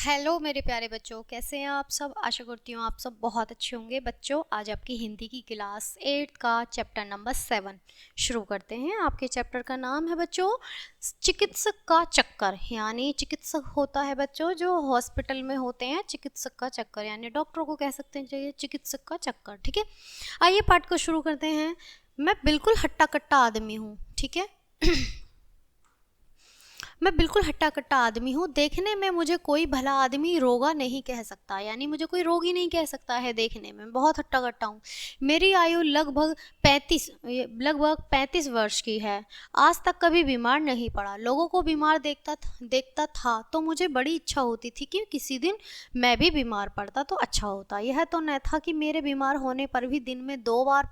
Hello मेरे प्यारे बच्चों, कैसे हैं आप सब। आशा करती हूँ आप सब बहुत अच्छे होंगे। बच्चों, आज आपकी हिंदी की क्लास 8 का चैप्टर नंबर 7 शुरू करते हैं। आपके चैप्टर का नाम है बच्चों चिकित्सक का चक्कर। यानी चिकित्सक होता है बच्चों जो हॉस्पिटल में होते हैं, चिकित्सक का चक्कर यानी डॉक्टर को कह सकते हैं चाहिए चिकित्सक का चक्कर। ठीक है, आइए पाठ को शुरू करते हैं। मैं बिल्कुल हट्टा कट्टा आदमी हूँ। ठीक है मैं बिल्कुल हट्टा कट्टा आदमी हूँ। देखने में मुझे कोई भला आदमी रोगा नहीं कह सकता, यानी मुझे कोई रोगी नहीं कह सकता है। देखने में बहुत हट्टा कट्टा हूँ। मेरी आयु लगभग 35 वर्ष की है। आज तक कभी बीमार नहीं पड़ा। लोगों को बीमार देखता था तो मुझे बड़ी इच्छा होती थी कि किसी दिन मैं भी बीमार पड़ता तो अच्छा होता। यह तो न था कि मेरे बीमार होने पर भी दिन में 2 बार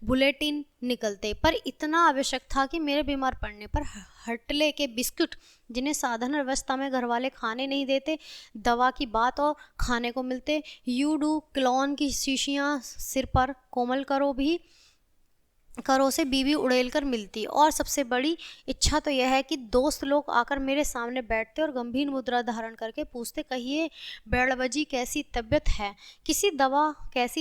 बुलेटिन निकलते, पर इतना आवश्यक था कि मेरे बीमार पड़ने पर हटले के बिस्कुट, जिन्हें साधारण अवस्था में घर वाले खाने नहीं देते, दवा की बात और खाने को मिलते। यूडू क्लोन की शीशियाँ सिर पर कोमल करों से बीबी उड़ेल कर मिलती। और सबसे बड़ी इच्छा तो यह है कि दोस्त लोग आकर मेरे सामने बैठते और गंभीर मुद्रा धारण करके पूछते, कहिए बेड़बजी कैसी तबीयत है, कैसी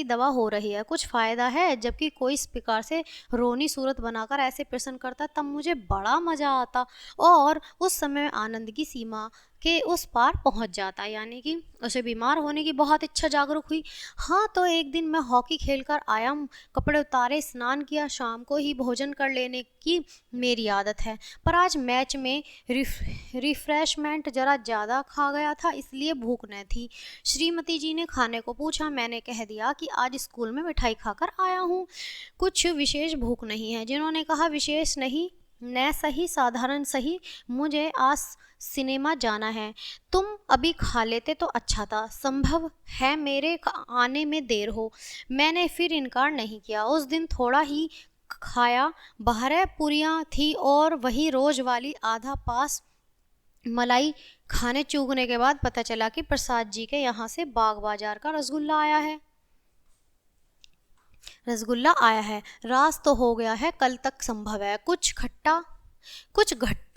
दवा हो रही है, कुछ फ़ायदा है। जबकि कोई इस प्रकार से रोनी सूरत बनाकर ऐसे प्रश्न करता तब मुझे बड़ा मज़ा आता और उस समय आनंद की सीमा के उस पार पहुंच जाता। यानी कि उसे बीमार होने की बहुत इच्छा जागरूक हुई। हाँ, तो एक दिन मैं हॉकी खेलकर आया, कपड़े उतारे, स्नान किया, शाम को ही भोजन कर लेने की मेरी आदत है। पर आज मैच में रिफ्रेशमेंट जरा ज़्यादा खा गया था, इसलिए भूख न थी। श्रीमती जी ने खाने को पूछा, मैंने कह दिया कि आज स्कूल में मिठाई खाकर आया हूँ, कुछ विशेष भूख नहीं है। जिन्होंने कहा विशेष नहीं न सही, साधारण सही, मुझे आज सिनेमा जाना है, तुम अभी खा लेते तो अच्छा था। संभव है मेरे आने में देर हो। मैंने फिर इनकार नहीं किया। उस दिन थोड़ा ही खाया। 12 पूरियां थी और वही रोज वाली आधा पास मलाई। खाने चूकने के बाद पता चला कि प्रसाद जी के यहाँ से बाग बाजार का रसगुल्ला आया है। रास तो हो गया है, कल तक संभव है कुछ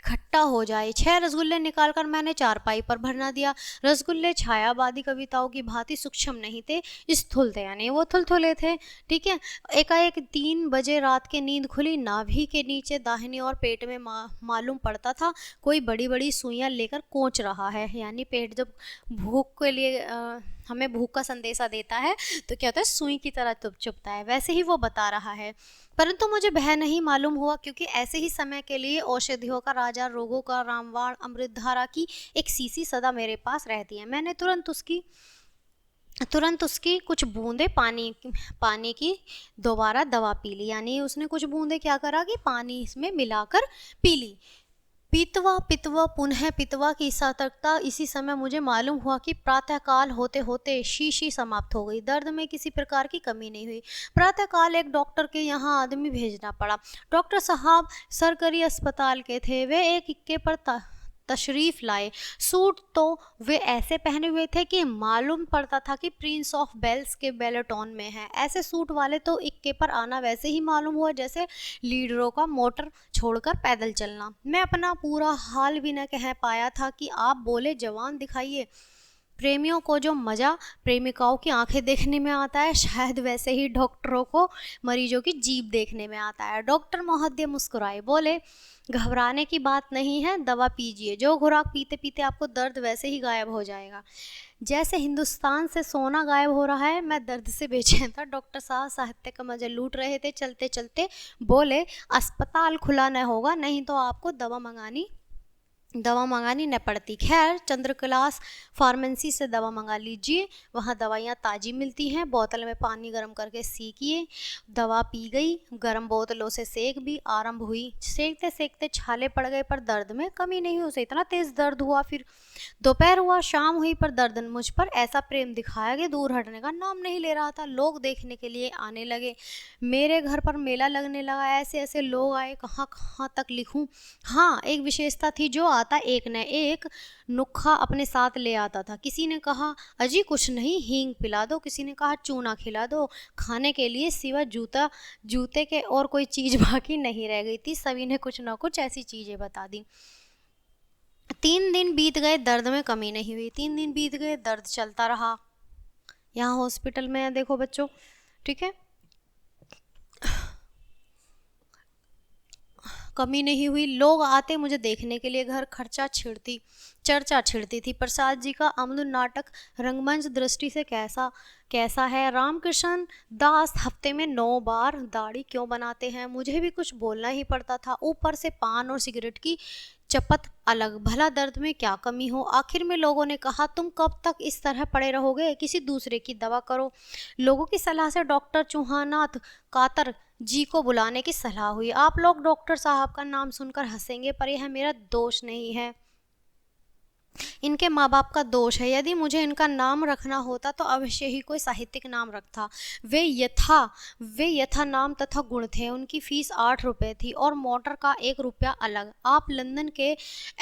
खट्टा हो जाए। 6 रसगुल्ले निकालकर मैंने चारपाई पर भरना दिया। रसगुल्ले छायावादी कविताओं की भांति सूक्ष्म नहीं थे, स्थूल थे, यानी वो थुलथुले थे। ठीक है, एकाएक 3 बजे रात की नींद खुली। नाभि के नीचे दाहिनी और पेट में मालूम पड़ता था कोई बड़ी बड़ी सुइयां लेकर कोंच रहा है। यानी पेट जब भूख के लिए हमें भूख का संदेशा देता है तो क्या होता है, सुई की तरह चुभता है, वैसे ही वो बता रहा है। परंतु मुझे भय नहीं मालूम हुआ, क्योंकि ऐसे ही समय के लिए औषधियों का राजा, रोगों का रामबाण, अमृतधारा की एक शीशी सदा मेरे पास रहती है। मैंने तुरंत उसकी कुछ बूंदे पानी की दोबारा दवा पी ली। यानी उसने कुछ बूंदे क्या करा कि पानी इसमें मिलाकर पी ली। पितवा पुनः पितवा की सतर्कता। इसी समय मुझे मालूम हुआ कि प्रातःकाल होते होते शीशी समाप्त हो गई। दर्द में किसी प्रकार की कमी नहीं हुई। प्रातःकाल एक डॉक्टर के यहाँ आदमी भेजना पड़ा। डॉक्टर साहब सरकारी अस्पताल के थे। वे एक इक्के पर तशरीफ लाए। सूट तो वे ऐसे पहने हुए थे कि मालूम पड़ता था कि प्रिंस ऑफ वेल्स के बेलेटॉन में है। ऐसे सूट वाले तो इक्के पर आना वैसे ही मालूम हुआ जैसे लीडरों का मोटर छोड़कर पैदल चलना। मैं अपना पूरा हाल भी न कह पाया था कि आप बोले, जवान दिखाइए। प्रेमियों को जो मज़ा प्रेमिकाओं की आंखें देखने में आता है, शायद वैसे ही डॉक्टरों को मरीजों की जीभ देखने में आता है। डॉक्टर महोदय मुस्कुराए, बोले, घबराने की बात नहीं है, दवा पीजिए। जो खुराक पीते पीते आपको दर्द वैसे ही गायब हो जाएगा, जैसे हिंदुस्तान से सोना गायब हो रहा है। मैं दर्द से बेचैन था। डॉक्टर साहब साहित्य का मजा लूट रहे थे। चलते चलते बोले, अस्पताल खुला न होगा, नहीं तो आपको दवा मंगानी न पड़ती। खैर, चंद्रकलास फार्मेसी से दवा मंगा लीजिए, वहाँ दवाइयाँ ताज़ी मिलती हैं। बोतल में पानी गर्म करके सीखिए। दवा पी गई, गर्म बोतलों से सेक भी आरंभ हुई। सेकते सेकते छाले पड़ गए, पर दर्द में कमी नहीं हुई। उसे इतना तेज़ दर्द हुआ। फिर दोपहर हुआ, शाम हुई, पर दर्द मुझ पर ऐसा प्रेम दिखाया कि दूर हटने का नाम नहीं ले रहा था। लोग देखने के लिए आने लगे। मेरे घर पर मेला लगने लगा। ऐसे ऐसे लोग आए, कहाँ कहाँ तक लिखूं। हाँ, एक विशेषता थी, जो आता एक न एक नुक्खा अपने साथ ले आता था। किसी ने कहा, अजी कुछ नहीं, हींग पिला दो। किसी ने कहा, चूना खिला दो। खाने के लिए सिवा जूते के और कोई चीज़ बाकी नहीं रह गई थी। सभी ने कुछ ना कुछ ऐसी चीज़ें बता दी। 3 दिन बीत गए, दर्द में कमी नहीं हुई। 3 दिन बीत गए, दर्द चलता रहा। यहाँ हॉस्पिटल में है, देखो बच्चों, ठीक है, कमी नहीं हुई। लोग आते मुझे देखने के लिए, घर चर्चा छिड़ती थी। प्रसाद जी का अमृत नाटक रंगमंच दृष्टि से कैसा कैसा है। रामकृष्ण दास हफ्ते में 9 बार दाढ़ी क्यों बनाते हैं। मुझे भी कुछ बोलना ही पड़ता था, ऊपर से पान और सिगरेट की चपत अलग। भला दर्द में क्या कमी हो। आखिर में लोगों ने कहा, तुम कब तक इस तरह पड़े रहोगे, किसी दूसरे की दवा करो। लोगों की सलाह से डॉक्टर चौहानाथ कातर जी को बुलाने की सलाह हुई। आप लोग डॉक्टर साहब का नाम सुनकर हंसेंगे, पर यह मेरा दोष नहीं है, इनके माँ बाप का दोष है। यदि मुझे इनका नाम रखना होता तो अवश्य ही कोई साहित्यिक नाम रखता। वे यथा नाम तथा गुण थे। उनकी फीस 8 रुपये थी और मोटर का 1 रुपया अलग। आप लंदन के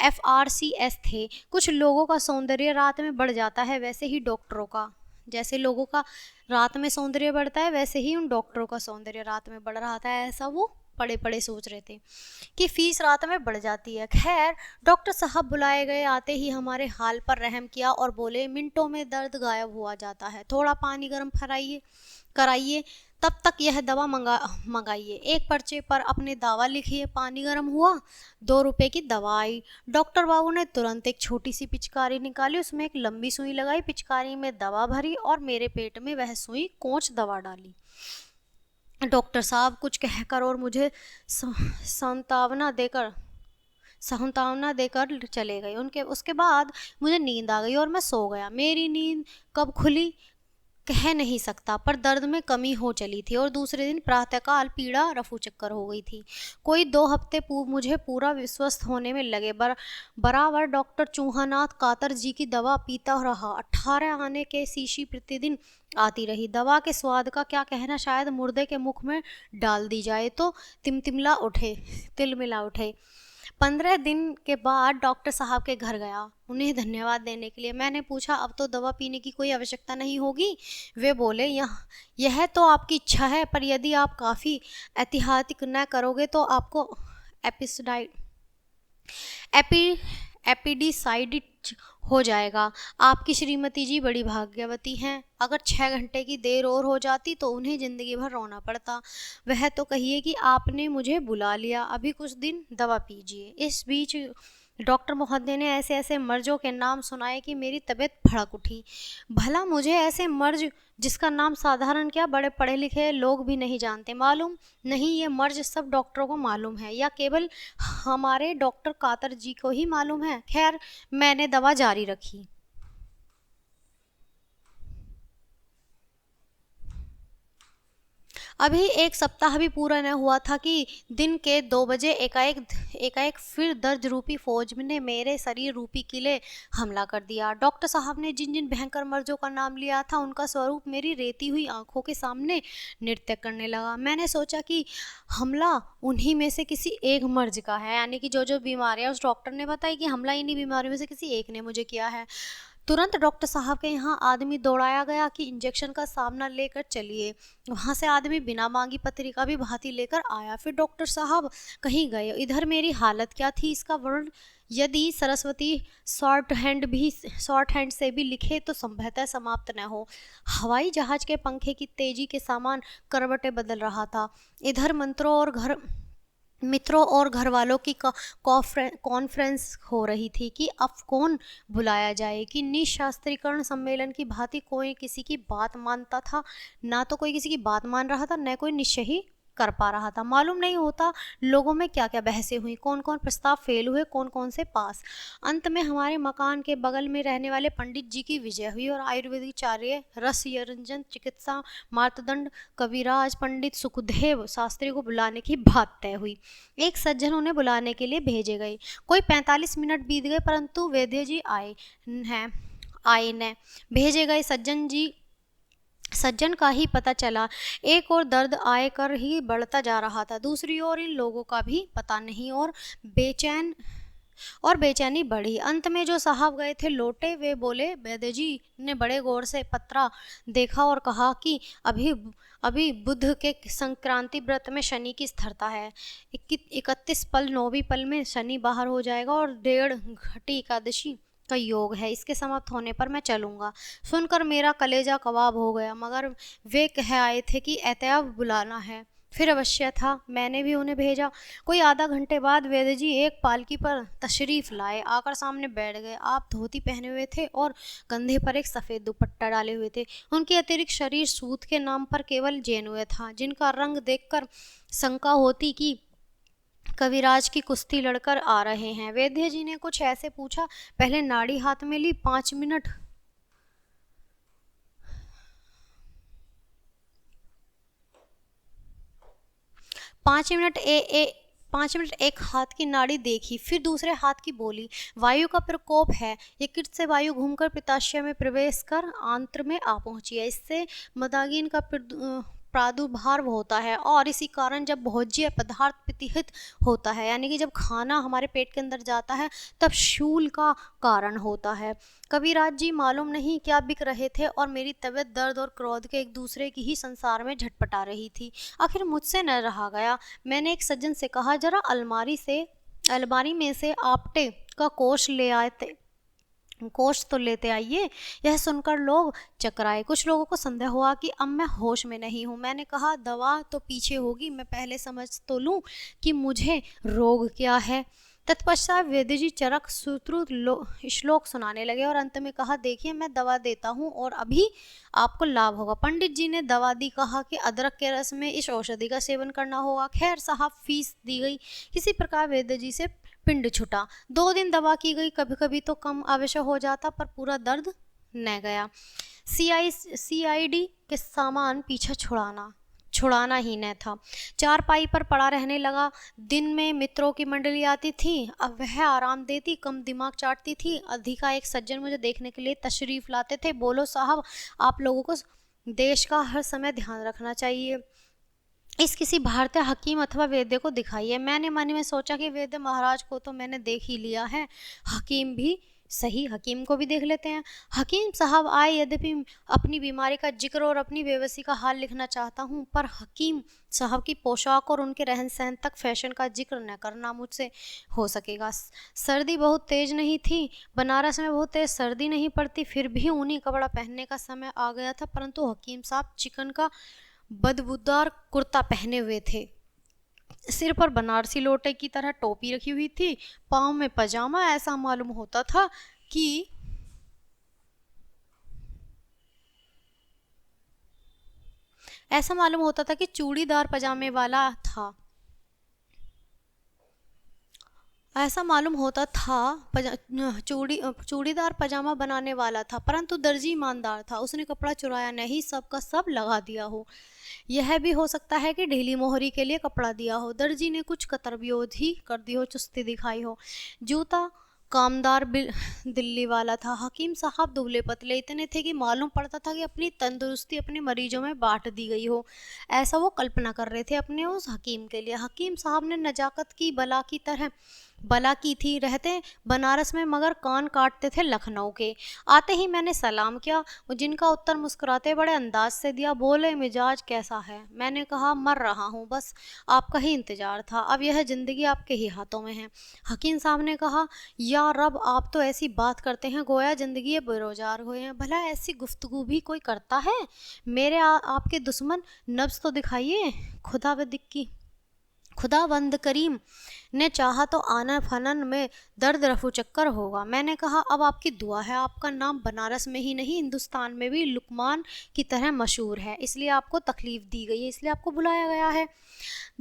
FRCS थे। कुछ लोगों का सौंदर्य रात में बढ़ जाता है, वैसे ही डॉक्टरों का, जैसे लोगों का रात में सौंदर्य बढ़ता है, वैसे ही उन डॉक्टरों का सौंदर्य रात में बढ़ रहा था। ऐसा वो पड़े पड़े सोच रहे थे कि फीस रात में बढ़ जाती है। खैर, डॉक्टर साहब बुलाए गए। आते ही हमारे हाल पर रहम किया और बोले, मिनटों में दर्द गायब हुआ जाता है, थोड़ा पानी गर्म कराइए, तब तक यह दवा मंगाइए। एक पर्चे पर अपने दावा लिखिए। पानी गर्म हुआ, 2 रुपए की दवा आई। डॉक्टर बाबू ने तुरंत एक छोटी सी पिचकारी निकाली, उसमें एक लंबी सुई लगाई, पिचकारी में दवा भरी और मेरे पेट में वह सुई कोंच दवा डाली। डॉक्टर साहब कुछ कहकर और मुझे सांत्वना देकर चले गए। उसके बाद मुझे नींद आ गई और मैं सो गया। मेरी नींद कब खुली कह नहीं सकता, पर दर्द में कमी हो चली थी और दूसरे दिन प्रातःकाल पीड़ा रफू चक्कर हो गई थी। कोई 2 हफ्ते मुझे पूरा विश्वस्त होने में लगे। बराबर डॉक्टर चौहानाथ कातर जी की दवा पीता रहा। 18 आने के शीशी प्रतिदिन आती रही। दवा के स्वाद का क्या कहना, शायद मुर्दे के मुख में डाल दी जाए तो तिलमिला उठे। 15 दिन के बाद डॉक्टर साहब के घर गया उन्हें धन्यवाद देने के लिए। मैंने पूछा, अब तो दवा पीने की कोई आवश्यकता नहीं होगी। वे बोले, यह तो आपकी इच्छा है, पर यदि आप काफ़ी एहतियात न करोगे तो आपको एपिडिसाइटिस हो जाएगा। आपकी श्रीमती जी बड़ी भाग्यवती हैं, अगर 6 घंटे की देर और हो जाती तो उन्हें ज़िंदगी भर रोना पड़ता। वह तो कहिए कि आपने मुझे बुला लिया, अभी कुछ दिन दवा पीजिए। इस बीच डॉक्टर महोदय ने ऐसे ऐसे मर्जों के नाम सुनाए कि मेरी तबीयत भड़क उठी। भला मुझे ऐसे मर्ज, जिसका नाम साधारण क्या बड़े पढ़े लिखे लोग भी नहीं जानते, मालूम नहीं ये मर्ज सब डॉक्टरों को मालूम है या केवल हमारे डॉक्टर कातर जी को ही मालूम है। खैर, मैंने दवा जारी रखी। अभी 1 सप्ताह भी पूरा न हुआ था कि दिन के 2 बजे एकाएक फिर दर्द रूपी फौज ने मेरे शरीर रूपी किले हमला कर दिया। डॉक्टर साहब ने जिन जिन भयंकर मर्जों का नाम लिया था, उनका स्वरूप मेरी रेती हुई आंखों के सामने नृत्य करने लगा। मैंने सोचा कि हमला उन्हीं में से किसी एक मर्ज का है, यानी कि जो जो बीमारियां उस डॉक्टर ने बताई कि हमला इन्हीं बीमारियों में से किसी एक ने मुझे किया है। तुरंत डॉक्टर साहब के यहाँ आदमी दौड़ाया गया कि इंजेक्शन का सामना लेकर चलिए। वहाँ से आदमी बिना मांगी पत्रिका भी भांति लेकर आया। फिर डॉक्टर साहब कहीं गए। इधर मेरी हालत क्या थी इसका वर्णन यदि सरस्वती शॉर्ट हैंड से भी लिखे तो संभवतः समाप्त न हो। हवाई जहाज के पंखे की तेजी के समान करवटें बदल रहा था। इधर मित्रों और घर वालों की कॉन्फ्रेंस हो रही थी कि अब कौन बुलाया जाए, कि निशास्त्रीकरण सम्मेलन की भांति कोई किसी की बात मानता था, ना तो कोई किसी की बात मान रहा था, न कोई निश्चय ही कर पा रहा था। मालूम नहीं होता लोगों में क्या क्या बहसें हुई, कौन कौन प्रस्ताव फेल हुए, कौन कौन से पास। अंत में हमारे मकान के बगल में रहने वाले पंडित जी की विजय हुई और आयुर्वेदिचार्य रस रंजन चिकित्सा मार्तंड कविराज पंडित सुखदेव शास्त्री को बुलाने की बात तय हुई। एक सज्जन उन्हें बुलाने के लिए भेजे गए। कोई 45 मिनट बीत गए, परंतु वैद्य जी आए न। भेजे गए सज्जन का ही पता चला। एक और दर्द आए कर ही बढ़ता जा रहा था, दूसरी ओर इन लोगों का भी पता नहीं और और बेचैनी बढ़ी। अंत में जो साहब गए थे लौटे, वे बोले, वैद्य जी ने बड़े गौर से पत्रा देखा और कहा कि अभी अभी बुध के संक्रांति व्रत में शनि की स्थिरता है। 31 पल 9वीं पल में शनि बाहर हो जाएगा और 1.5 घटी एकादशी का योग है। इसके समाप्त होने पर मैं चलूंगा। सुनकर मेरा कलेजा कबाब हो गया, मगर वे कह आए थे कि एहतियात बुलाना है। फिर अवश्य था, मैंने भी उन्हें भेजा। कोई आधा घंटे बाद वैद्य जी एक पालकी पर तशरीफ लाए, आकर सामने बैठ गए। आप धोती पहने हुए थे और कंधे पर एक सफ़ेद दुपट्टा डाले हुए थे। उनके अतिरिक्त शरीर सूत के नाम पर केवल जेनुए था, जिनका रंग देखकर शंका होती कि कविराज की कुश्ती लड़कर आ रहे हैं। वैद्य जी ने कुछ ऐसे पूछा, पहले नाड़ी हाथ में ली। 5 मिनट पाँच मिनट ए ए 5 मिनट एक हाथ की नाड़ी देखी, फिर दूसरे हाथ की बोली, वायु का प्रकोप है। यकृत से वायु घूमकर पित्ताशय में प्रवेश कर आंत्र में आ पहुंची है। इससे मदागिन का प्रादुर्भाव होता है और इसी कारण जब भोज्य पदार्थ पित्तित होता है, यानी कि जब खाना हमारे पेट के अंदर जाता है, तब शूल का कारण होता है। कविराज जी मालूम नहीं क्या बिक रहे थे और मेरी तबीयत दर्द और क्रोध के एक दूसरे की ही संसार में झटपटा रही थी। आखिर मुझसे न रहा गया। मैंने एक सज्जन से कहा, जरा अलमारी में से आपटे का कोष तो लेते आइए। यह सुनकर लोग चकराए। कुछ लोगों को संदेह हुआ कि अब मैं होश में नहीं हूँ। मैंने कहा, दवा तो पीछे होगी, मैं पहले समझ तो लूँ कि मुझे रोग क्या है। तत्पश्चात वैद्य जी चरक सूत्रु श्लोक सुनाने लगे और अंत में कहा, देखिए मैं दवा देता हूँ और अभी आपको लाभ होगा। पंडित जी ने दवा दी, कहा कि अदरक के रस में इस औषधि का सेवन करना होगा। खैर साहब, फीस दी गई। किसी प्रकार वैद्य जी से पिंड छुटा। 2 दिन दवा की गई, कभी कभी तो कम आवश्यक हो जाता, पर पूरा दर्द न गया। CID के सामान पीछा छुड़ाना ही न था। चारपाई पर पड़ा रहने लगा। दिन में मित्रों की मंडली आती थी, अब वह आराम देती, कम दिमाग चाटती थी। अधिका एक सज्जन मुझे देखने के लिए तशरीफ लाते थे। बोलो साहब, आप लोगों को देश का हर समय ध्यान रखना चाहिए। इस किसी भारतीय हकीम अथवा वैद्य को दिखाइए। मैंने मन में सोचा कि वैद्य महाराज को तो मैंने देख ही लिया है, हकीम भी सही, हकीम को भी देख लेते हैं। हकीम साहब आए। यद्यपि अपनी बीमारी का जिक्र और अपनी बेबसी का हाल लिखना चाहता हूँ, पर हकीम साहब की पोशाक और उनके रहन सहन तक फैशन का जिक्र न करना मुझसे हो सकेगा। सर्दी बहुत तेज नहीं थी, बनारस में बहुत तेज सर्दी नहीं पड़ती, फिर भी ऊनी कपड़ा पहनने का समय आ गया था। परंतु हकीम साहब चिकन का बदबूदार कुर्ता पहने हुए थे, सिर पर बनारसी लोटे की तरह टोपी रखी हुई थी, पाँव में पजामा। ऐसा मालूम होता था कि चूड़ीदार पजामे वाला था। ऐसा मालूम होता था चूड़ीदार पजामा बनाने वाला था, परंतु दर्जी ईमानदार था, उसने कपड़ा चुराया नहीं, सब का सब लगा दिया हो। यह भी हो सकता है कि ढीली मोहरी के लिए कपड़ा दिया हो। दर्जी ने कुछ कतरबियोधी कर दी हो, चुस्ती दिखाई हो। जूता कामदार दिल्ली वाला था। हकीम साहब दुबले पतले इतने थे कि मालूम पड़ता था कि अपनी तंदुरुस्ती अपने मरीजों में बांट दी गई हो, ऐसा वो कल्पना कर रहे थे अपने उस हकीम के लिए। हकीम साहब ने नजाकत की बला की थी। रहते बनारस में, मगर कान काटते थे लखनऊ के। आते ही मैंने सलाम किया, जिनका उत्तर मुस्कुराते बड़े अंदाज से दिया। बोले, मिजाज कैसा है? मैंने कहा, मर रहा हूँ, बस आपका ही इंतजार था, अब यह जिंदगी आपके ही हाथों में है। हकीम साहब ने कहा, या रब, आप तो ऐसी बात करते हैं गोया जिंदगी बेरोजगार हुए हैं। भला ऐसी गुफ्तगू भी कोई करता है? मेरे आपके दुश्मन नब्ज तो दिखाइए। खुदावंद करीम ने चाहा तो आना फनन में दर्द रफू चक्कर होगा। मैंने कहा, अब आपकी दुआ है, आपका नाम बनारस में ही नहीं हिंदुस्तान में भी लुकमान की तरह मशहूर है, इसलिए आपको तकलीफ दी गई है, इसलिए आपको बुलाया गया है।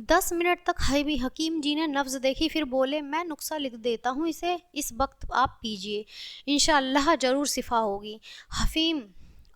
10 मिनट तक हकीम जी ने नब्ज देखी, फिर बोले, मैं नुस्खा लिख देता हूँ, इसे इस वक्त आप पीजिए, इंशाअल्लाह ज़रूर शिफा होगी।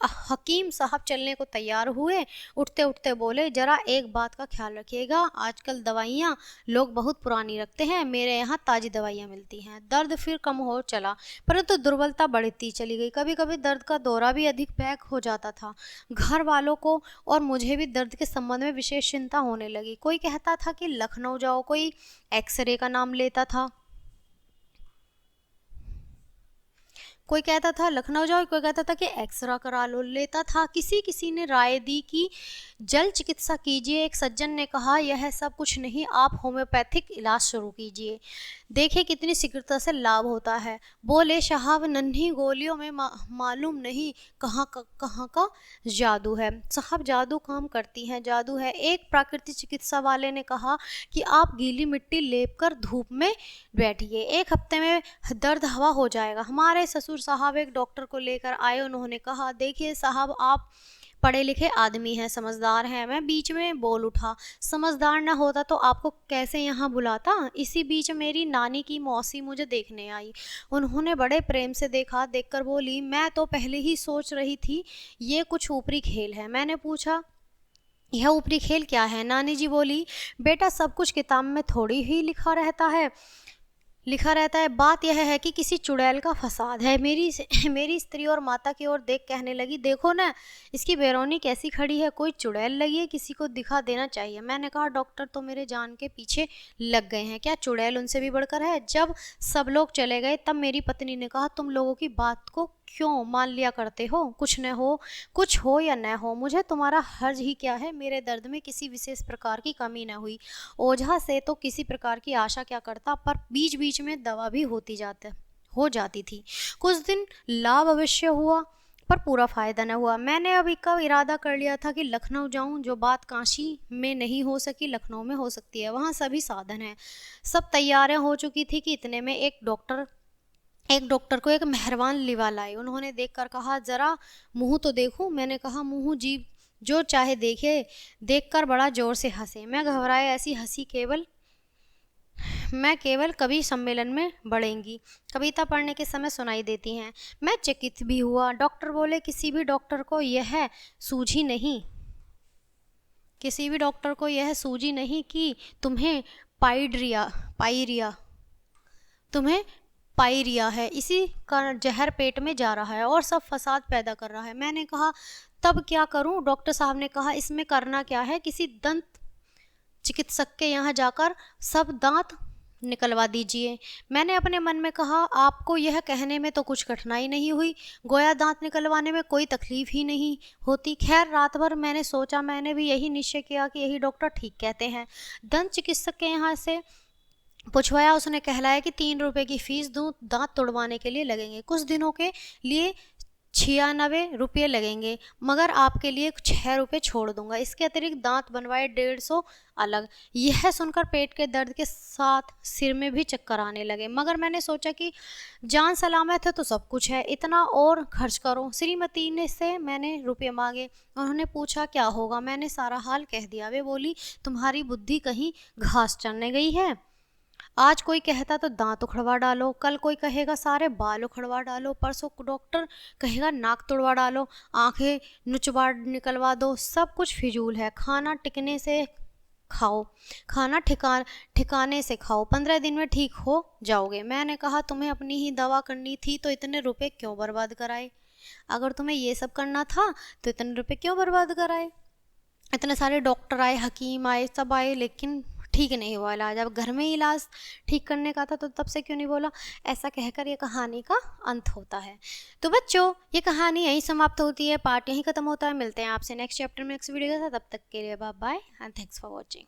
हकीम साहब चलने को तैयार हुए। उठते उठते बोले, जरा एक बात का ख्याल रखिएगा, आजकल दवाइयाँ लोग बहुत पुरानी रखते हैं, मेरे यहाँ ताज़ी दवाइयाँ मिलती हैं। दर्द फिर कम हो चला, परंतु दुर्बलता बढ़ती चली गई। कभी कभी दर्द का दौरा भी अधिक पैक हो जाता था। घर वालों को और मुझे भी दर्द के संबंध में विशेष चिंता होने लगी। कोई कहता था कि लखनऊ जाओ, कोई एक्सरे का नाम लेता था, कोई कहता था लखनऊ जाओ, कोई कहता था कि एक्सरा करा लो लेता था। किसी किसी ने राय दी कि जल चिकित्सा कीजिए। एक सज्जन ने कहा यह सब कुछ नहीं, आप होम्योपैथिक इलाज शुरू कीजिए, देखिए कितनी शीघ्रता से लाभ होता है। बोले साहब नन्ही गोलियों में मालूम नहीं कहाँ का जादू है। साहब जादू काम करती है, जादू है। एक प्राकृतिक चिकित्सा वाले ने कहा कि आप गीली मिट्टी लेप कर धूप में बैठिए, 1 हफ्ते में दर्द हवा हो जाएगा। हमारे ससुर साहब एक डॉक्टर को लेकर आए, उन्होंने कहा देखिए साहब आप पढ़े लिखे आदमी हैं, समझदार हैं। मैं बीच में बोल उठा, समझदार ना होता तो आपको कैसे यहाँ बुलाता। इसी बीच मेरी नानी की मौसी मुझे देखने आई, उन्होंने बड़े प्रेम से देखा, देखकर बोली मैं तो पहले ही सोच रही थी ये कुछ ऊपरी खेल है। मैंने पूछा यह ऊपरी खेल क्या है? नानी जी बोली बेटा सब कुछ किताब में थोड़ी ही लिखा रहता है, बात यह है कि किसी चुड़ैल का फसाद है। मेरी स्त्री और माता की ओर देख कहने लगी देखो ना इसकी बेरौनी कैसी खड़ी है, कोई चुड़ैल लगी है, किसी को दिखा देना चाहिए। मैंने कहा डॉक्टर तो मेरे जान के पीछे लग गए हैं, क्या चुड़ैल उनसे भी बढ़कर है? जब सब लोग चले गए तब मेरी पत्नी ने कहा तुम लोगों की बात को क्यों मान लिया करते हो? कुछ हो या न हो, मुझे तुम्हारा हर्ज ही क्या है? मेरे दर्द में किसी विशेष प्रकार की कमी न हुई। ओझा से तो किसी प्रकार की आशा क्या करता, पर बीच बीच में दवा भी हो जाती थी। कुछ दिन लाभ अवश्य हुआ पर पूरा फायदा न हुआ। मैंने अभी का इरादा कर लिया था कि लखनऊ जाऊं, जो बात काशी में नहीं हो सकी लखनऊ में हो सकती है, वहाँ सभी साधन हैं। सब तैयारियां हो चुकी थी कि इतने में एक डॉक्टर को एक मेहरबान लिवा लाई। उन्होंने देखकर कहा जरा मुंह तो देखूं। मैंने कहा मुंह जीभ जो चाहे देखे। देखकर बड़ा जोर से हंसे। मैं घबराए, ऐसी हंसी केवल कवि सम्मेलन में बढ़ेंगी, कविता पढ़ने के समय सुनाई देती हैं। मैं चकित भी हुआ। डॉक्टर बोले किसी भी डॉक्टर को यह सूझी नहीं कि तुम्हें पायरिया है, इसी का जहर पेट में जा रहा है और सब फसाद पैदा कर रहा है। मैंने कहा तब क्या करूं? डॉक्टर साहब ने कहा इसमें करना क्या है, किसी दंत चिकित्सक के यहाँ जाकर सब दांत निकलवा दीजिए। मैंने अपने मन में कहा आपको यह कहने में तो कुछ कठिनाई नहीं हुई, गोया दांत निकलवाने में कोई तकलीफ ही नहीं होती। खैर रात भर मैंने सोचा, मैंने भी यही निश्चय किया कि यही डॉक्टर ठीक कहते हैं। दंत चिकित्सक के यहाँ से पूछवाया, उसने कहलाया कि 3 रुपए की फीस दूं, दांत तुड़वाने के लिए लगेंगे। कुछ दिनों के लिए 96 रुपये लगेंगे, मगर आपके लिए 6 रुपये छोड़ दूंगा। इसके अतिरिक्त दांत बनवाए 150 अलग। यह सुनकर पेट के दर्द के साथ सिर में भी चक्कर आने लगे, मगर मैंने सोचा कि जान सलामत है तो सब कुछ है, इतना और खर्च करो। श्रीमती ने से मैंने रुपये मांगे। उन्होंने पूछा क्या होगा? मैंने सारा हाल कह दिया। वे बोली तुम्हारी बुद्धि कहीं घास चरने गई है। आज कोई कहता तो दांत उखड़वा डालो, कल कोई कहेगा सारे बाल उखड़वा डालो, परसों डॉक्टर कहेगा नाक तोड़वा डालो, आंखें नुचवा निकलवा दो। सब कुछ फिजूल है। खाना ठिकाने से खाओ, 15 दिन में ठीक हो जाओगे। मैंने कहा तुम्हें अपनी ही दवा करनी थी तो इतने रुपए क्यों बर्बाद कराए? अगर तुम्हें ये सब करना था तो इतने रुपए क्यों बर्बाद कराए? इतने सारे डॉक्टर आए, हकीम आए, सब आए, लेकिन ठीक नहीं हुआ इलाज। अब घर में इलाज ठीक करने का था तो तब से क्यों नहीं बोला? ऐसा कहकर ये कहानी का अंत होता है। तो बच्चों ये कहानी यहीं समाप्त होती है, पार्ट यहीं खत्म होता है। मिलते हैं आपसे नेक्स्ट चैप्टर में नेक्स्ट वीडियो के साथ। तब तक के लिए bye bye and thanks for watching.